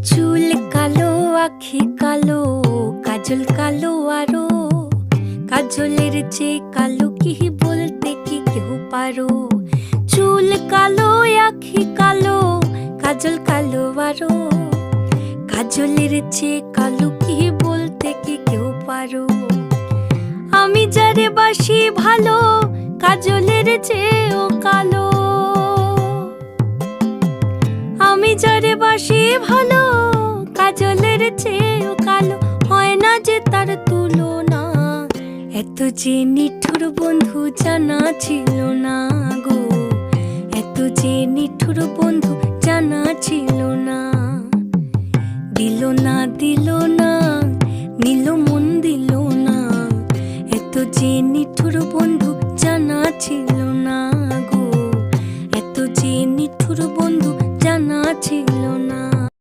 চুল কালো, আখি কালো, কাজল কালো আরো। কাজলের চেয়ে কালো কি বলতে কি কেউ পারো? চুল কালো, আখি কালো, কাজল কালো আরো। কাজলের চেয়ে কালো কি বলতে কি কেউ পারো? আমি যারে বাসি ভালো, কাজলের চেয়েও কালো। আমি যারে বাসি ভালো, কাজলের চেয়েও কালো। হয় না যে তার তুলনা, এত যে নিঠুর বন্ধু জানা ছিল না গো। এত যে নিঠুর বন্ধু জানা ছিল না। দিল না, দিল না, নিল মন দিল না। এত যে নিঠুর বন্ধু জানা ছিল